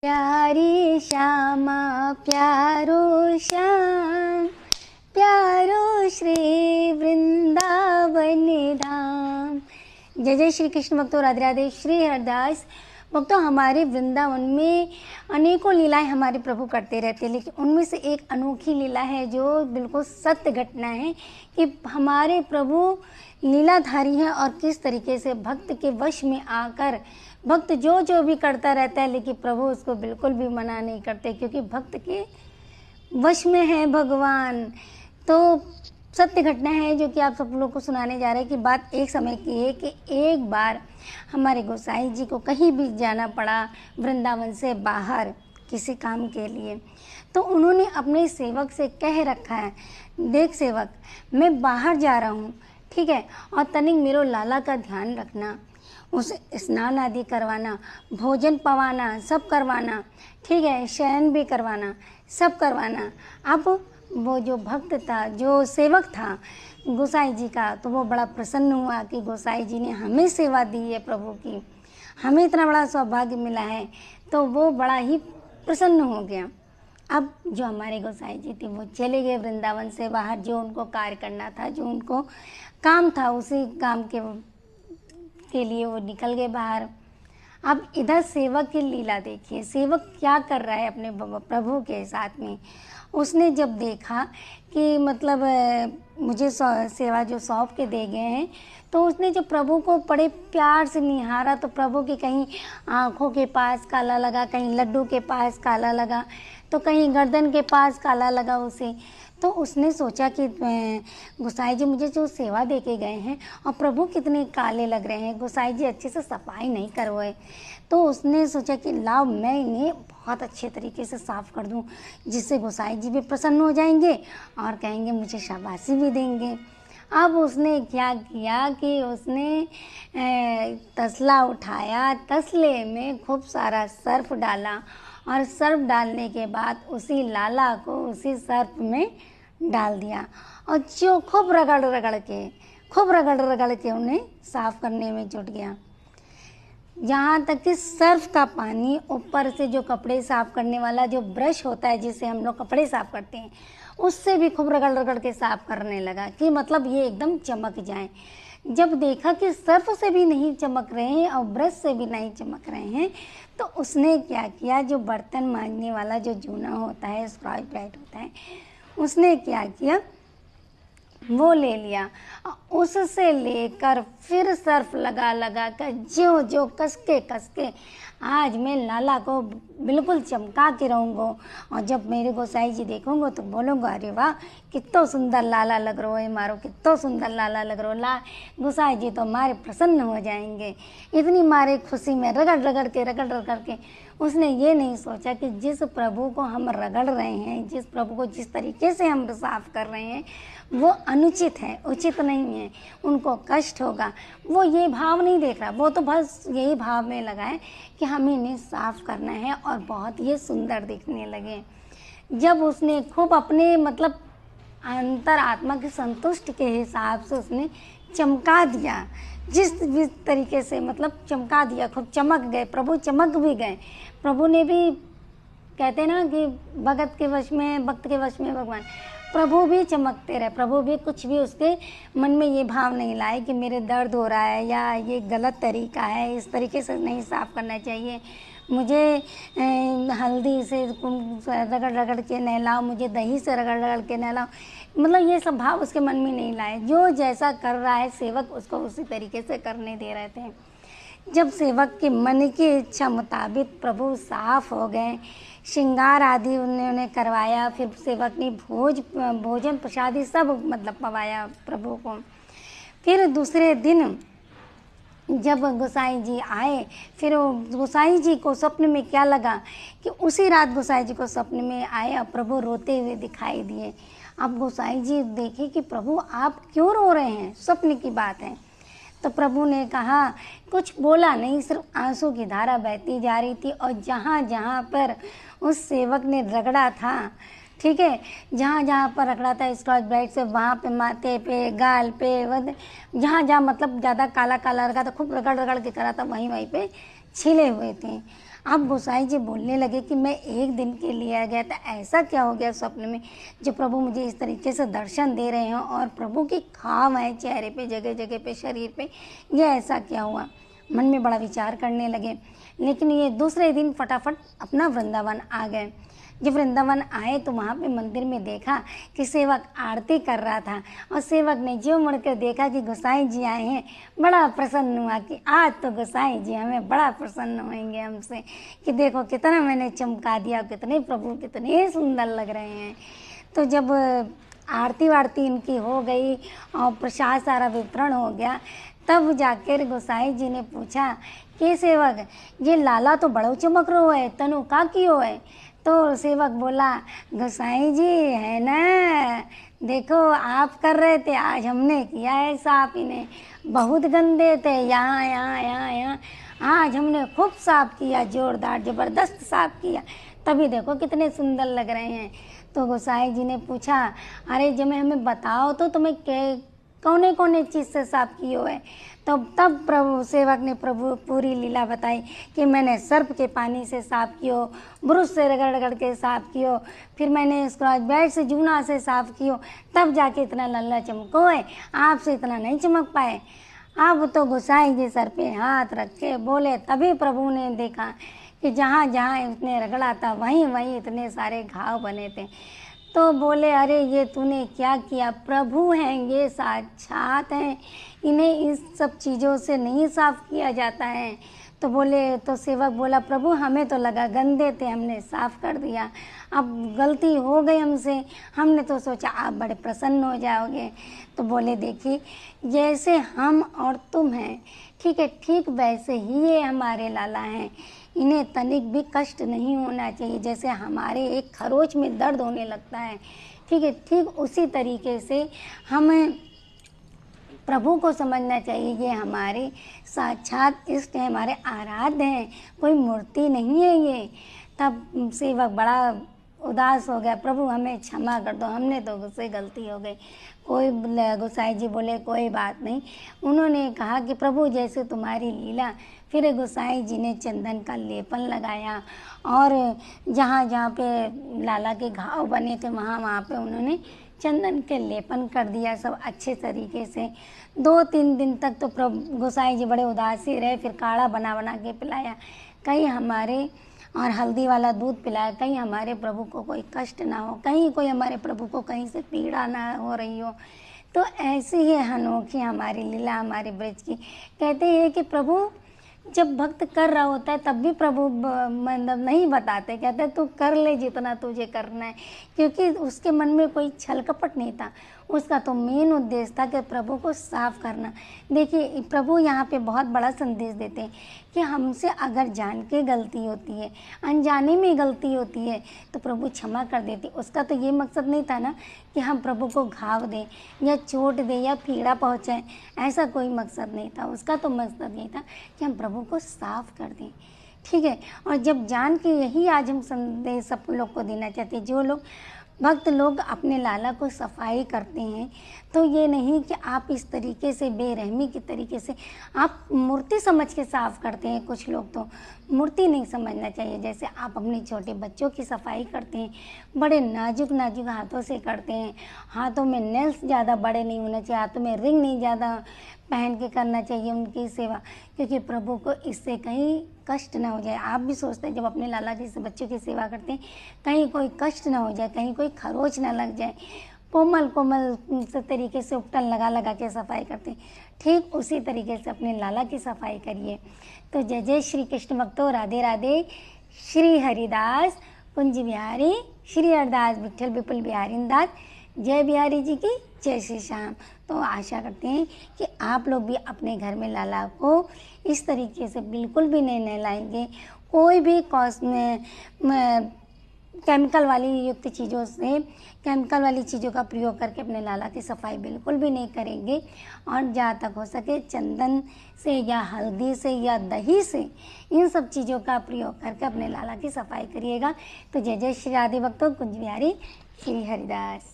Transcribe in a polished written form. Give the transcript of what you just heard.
प्यारी श्यामा प्यारो श्याम, प्यारो श्री वृंदावन धाम। जय जय श्री कृष्ण भक्तों, राधे राधे। श्री हरदास भक्तों, हमारे वृंदावन में अनेकों लीलाएं हमारे प्रभु करते रहते हैं, लेकिन उनमें से एक अनोखी लीला है जो बिल्कुल सत्य घटना है कि हमारे प्रभु लीलाधारी हैं और किस तरीके से भक्त के वश में आकर भक्त जो भी करता रहता है, लेकिन प्रभु उसको बिल्कुल भी मना नहीं करते, क्योंकि भक्त के वश में है भगवान। तो सत्य घटना है जो कि आप सब लोग को सुनाने जा रहे हैं कि बात एक समय की है कि एक बार हमारे गोसाई जी को कहीं भी जाना पड़ा वृंदावन से बाहर किसी काम के लिए। तो उन्होंने अपने सेवक से कह रखा है, देख सेवक, मैं बाहर जा रहा हूँ, ठीक है, और तनिक मेरो लाला का ध्यान रखना, उसे स्नान आदि करवाना, भोजन पवाना, सब करवाना, ठीक है, शयन भी करवाना, सब करवाना। अब वो जो भक्त था, जो सेवक था गोसाई जी का, तो वो बड़ा प्रसन्न हुआ कि गोसाई जी ने हमें सेवा दी है प्रभु की, हमें इतना बड़ा सौभाग्य मिला है। तो वो बड़ा ही प्रसन्न हो गया। अब जो हमारे गोसाई जी थे वो चले गए वृंदावन से बाहर, जो उनको कार्य करना था, जो उनको काम था, उसी काम के लिए वो निकल गए बाहर। अब इधर सेवक की लीला देखिए, सेवक क्या कर रहा है अपने प्रभु के साथ में। उसने जब देखा कि मतलब मुझे सेवा जो सौंप के दे गए हैं, तो उसने जो प्रभु को बड़े प्यार से निहारा, तो प्रभु की कहीं आँखों के पास काला लगा, कहीं लड्डू के पास काला लगा, तो कहीं गर्दन के पास काला लगा उसे। तो उसने सोचा कि गोसाई जी मुझे जो सेवा दे के गए हैं और प्रभु कितने काले लग रहे हैं, गोसाई जी अच्छे से सफाई नहीं करवाए। तो उसने सोचा कि लाओ मैं इन्हें बहुत अच्छे तरीके से साफ़ कर दूं, जिससे गोसाई जी भी प्रसन्न हो जाएंगे और कहेंगे मुझे शाबाशी भी देंगे। अब उसने क्या किया कि उसने तसला उठाया, तसले में खूब सारा सर्फ डाला और सर्फ डालने के बाद उसी लाला को उसी सर्फ में डाल दिया और जो खूब रगड़ के उन्हें साफ़ करने में जुट गया। यहाँ तक कि सर्फ का पानी ऊपर से जो कपड़े साफ़ करने वाला जो ब्रश होता है जिससे हम लोग कपड़े साफ़ करते हैं, उससे भी खूब रगड़ के साफ़ करने लगा कि मतलब ये एकदम चमक जाए। जब देखा कि सर्फ से भी नहीं चमक रहे हैं और ब्रश से भी नहीं चमक रहे हैं, तो उसने क्या किया, जो बर्तन मांजने वाला जो जूना होता है, स्क्रॉच ब्राइट होता है, उसने क्या किया, वो ले लिया। उससे लेकर फिर सर्फ लगा कर जो कस के आज मैं लाला को बिल्कुल चमका के रहूँगा, और जब मेरे गोसाई जी देखूँगा तो बोलूँगा अरे वाह कितना सुंदर लाला लग रहा है मारो, कितना सुंदर लाला लग रहा ला। गोसाई जी तो मारे प्रसन्न हो जाएंगे। इतनी मारे खुशी में रगड़ के उसने ये नहीं सोचा कि जिस प्रभु को हम रगड़ रहे हैं, जिस प्रभु को जिस तरीके से हम साफ कर रहे हैं, वो अनुचित है, उचित नहीं है, उनको कष्ट होगा। वो ये भाव नहीं देख रहा, वो तो बस यही भाव में लगा है कि हमें इन्हें साफ करना है और बहुत ये सुंदर दिखने लगे। जब उसने खूब अपने मतलब अंतर आत्मा की संतुष्ट के हिसाब से उसने चमका दिया, जिस तरीके से मतलब चमका दिया, खूब चमक गए प्रभु, चमक भी गए। प्रभु ने भी, कहते हैं ना कि भगत के वश में, भक्त के वश में भगवान, प्रभु भी चमकते रहे। प्रभु भी कुछ भी उसके मन में ये भाव नहीं लाए कि मेरे दर्द हो रहा है या ये गलत तरीका है, इस तरीके से नहीं साफ करना चाहिए, मुझे हल्दी से रगड़ के नहलाओ, मुझे दही से रगड़ के नहलाओ, मतलब ये सब भाव उसके मन में नहीं लाए। जो जैसा कर रहा है सेवक, उसको उसी तरीके से करने दे रहे थे। जब सेवक के मन की इच्छा मुताबिक प्रभु साफ हो गए, श्रृंगार आदि उन्होंने करवाया, फिर सेवक ने भोजन प्रसादी सब मतलब पवाया प्रभु को। फिर दूसरे दिन जब गोसाई जी आए, फिर गोसाई जी को स्वप्न में क्या लगा कि उसी रात गोसाई जी को स्वप्न में आए और प्रभु रोते हुए दिखाई दिए। अब गोसाई जी देखे कि प्रभु आप क्यों रो रहे हैं, स्वप्न की बात है। तो प्रभु ने कहा, कुछ बोला नहीं, सिर्फ आंसू की धारा बहती जा रही थी। और जहाँ जहाँ पर उस सेवक ने रगड़ा था, ठीक है, जहाँ जहाँ पर रगड़ा था स्कॉच ब्राइट से, वहाँ पे माथे पे, गाल पे, जहाँ जहाँ मतलब ज़्यादा काला काला रखा था, खूब रगड़ के करा था, वहीं पे छिले हुए थे। अब गोसाई जी बोलने लगे कि मैं एक दिन के लिए आ गया था, ऐसा क्या हो गया स्वप्न में जो प्रभु मुझे इस तरीके से दर्शन दे रहे हैं और प्रभु की घाव है चेहरे पे, जगह जगह पे, शरीर पे, ये ऐसा क्या हुआ। मन में बड़ा विचार करने लगे। लेकिन ये दूसरे दिन फटाफट अपना वृंदावन आ गए। जब वृंदावन आए तो वहाँ पे मंदिर में देखा कि सेवक आरती कर रहा था और सेवक ने जो मुड़कर देखा कि गोसाई जी आए हैं, बड़ा प्रसन्न हुआ कि आज तो गोसाई जी हमें बड़ा प्रसन्न होंगे हमसे, कि देखो कितना मैंने चमका दिया, कितने प्रभु कितने सुंदर लग रहे हैं। तो जब आरती वारती इनकी हो गई और प्रसाद सारा वितरण हो गया, तब जाकर गोसाई जी ने पूछा कि सेवक ये लाला तो बड़ो चमक रो है, तनु का कियो है। तो सेवक बोला, गोसाई जी है ना, देखो आप कर रहे थे, आज हमने किया है साफ, इन्हें बहुत गंदे थे, यहाँ यहाँ यहाँ यहाँ, आज हमने खूब साफ किया, जोरदार ज़बरदस्त साफ किया, तभी देखो कितने सुंदर लग रहे हैं। तो गोसाई जी ने पूछा, अरे जब हमें बताओ तो तुम्हें कौने कौने चीज़ से साफ कियो है। तब प्रभु सेवक ने प्रभु पूरी लीला बताई कि मैंने सर्प के पानी से साफ कियो, ब्रुश से रगड़ रगड़ के साफ कियो, फिर मैंने स्क्रॉच ब्राइट से जूना से साफ कियो, तब जाके इतना लल्ला चमको है, आपसे इतना नहीं चमक पाए। अब तो गोसाई जी सर पे हाथ रखे बोले, तभी प्रभु ने देखा कि जहाँ जहाँ इसने रगड़ा था वहीं वहीं इतने सारे घाव बने थे। तो बोले, अरे ये तूने क्या किया, प्रभु हैं ये, साक्षात हैं, इन्हें इस सब चीज़ों से नहीं साफ किया जाता है। तो बोले, तो सेवक बोला, प्रभु हमें तो लगा गंदे थे, हमने साफ कर दिया, अब गलती हो गई हमसे, हमने तो सोचा आप बड़े प्रसन्न हो जाओगे। तो बोले, देखिए जैसे हम और तुम हैं, ठीक है, ठीक वैसे ही ये हमारे लाला हैं, इन्हें तनिक भी कष्ट नहीं होना चाहिए। जैसे हमारे एक खरोच में दर्द होने लगता है, ठीक है, ठीक उसी तरीके से हमें प्रभु को समझना चाहिए, ये हमारे साक्षात इष्ट हैं, हमारे आराध्य हैं, कोई मूर्ति नहीं है ये। तब सेवक बड़ा उदास हो गया, प्रभु हमें क्षमा कर दो, हमने तो उससे गलती हो गई। गोसाई जी बोले, कोई बात नहीं। उन्होंने कहा कि प्रभु जैसे तुम्हारी लीला। फिर गोसाई जी ने चंदन का लेपन लगाया और जहाँ जहाँ पे लाला के घाव बने थे वहाँ पे उन्होंने चंदन के लेपन कर दिया सब अच्छे तरीके से। 2-3 दिन तक तो प्रभु गोसाई जी बड़े उदास ही रहे। फिर काढ़ा बना बना के पिलाया, कहीं हमारे और हल्दी वाला दूध पिलाया, कहीं हमारे प्रभु को कोई कष्ट ना हो, कहीं कोई हमारे प्रभु को कहीं से पीड़ा ना हो रही हो। तो ऐसी ही अनोखी हमारी लीला, हमारे ब्रज की। कहते हैं कि प्रभु जब भक्त कर रहा होता है तब भी प्रभु मतलब नहीं बताते, कहते तू कर ले जितना तुझे करना है, क्योंकि उसके मन में कोई छल कपट नहीं था। उसका तो मेन उद्देश्य था कि प्रभु को साफ करना। देखिए प्रभु यहाँ पे बहुत बड़ा संदेश देते हैं कि हमसे अगर जान के गलती होती है, अनजाने में गलती होती है, तो प्रभु क्षमा कर देती। उसका तो ये मकसद नहीं था ना कि हम प्रभु को घाव दें या चोट दें या पीड़ा पहुँचाएं, ऐसा कोई मकसद नहीं था। उसका तो मकसद ये था कि हम प्रभु को साफ कर दें, ठीक है। और जब जान के यही आज हम संदेश सब लोग को देना चाहते हैं, जो लोग भक्त लोग अपने लाला को सफाई करते हैं, तो ये नहीं कि आप इस तरीके से बेरहमी के तरीके से आप मूर्ति समझ के साफ करते हैं। कुछ लोग तो मूर्ति नहीं समझना चाहिए। जैसे आप अपने छोटे बच्चों की सफाई करते हैं, बड़े नाजुक नाजुक हाथों से करते हैं, हाथों में नेल्स ज़्यादा बड़े नहीं होने चाहिए, हाथों में रिंग नहीं ज़्यादा पहन के करना चाहिए उनकी सेवा, क्योंकि प्रभु को इससे कहीं कष्ट ना हो जाए। आप भी सोचते हैं जब अपने लाला जी से बच्चों की सेवा करते हैं कहीं कोई कष्ट ना हो जाए, कहीं कोई खरोच ना लग जाए। कोमल कोमल से तरीके से उपटन लगा लगा के सफाई करते हैं, ठीक उसी तरीके से अपने लाला की सफाई करिए। तो जय जय श्री कृष्ण भक्तों, राधे राधे। श्री हरिदास कुंज बिहारी, श्री हरदास विठल विपुल बिहारी दास, जय बिहारी जी की जय श्री श्याम। तो आशा करते हैं कि आप लोग भी अपने घर में लाला को इस तरीके से बिल्कुल भी नहीं नहलाएंगे, कोई भी केमिकल वाली युक्त चीज़ों से, केमिकल वाली चीज़ों का प्रयोग करके अपने लाला की सफाई बिल्कुल भी नहीं करेंगे। और जहाँ तक हो सके चंदन से या हल्दी से या दही से, इन सब चीज़ों का प्रयोग करके अपने लाला की सफाई करिएगा। तो जय जय श्री राधे भक्तों, कुंज बिहारी, श्री हरिदास।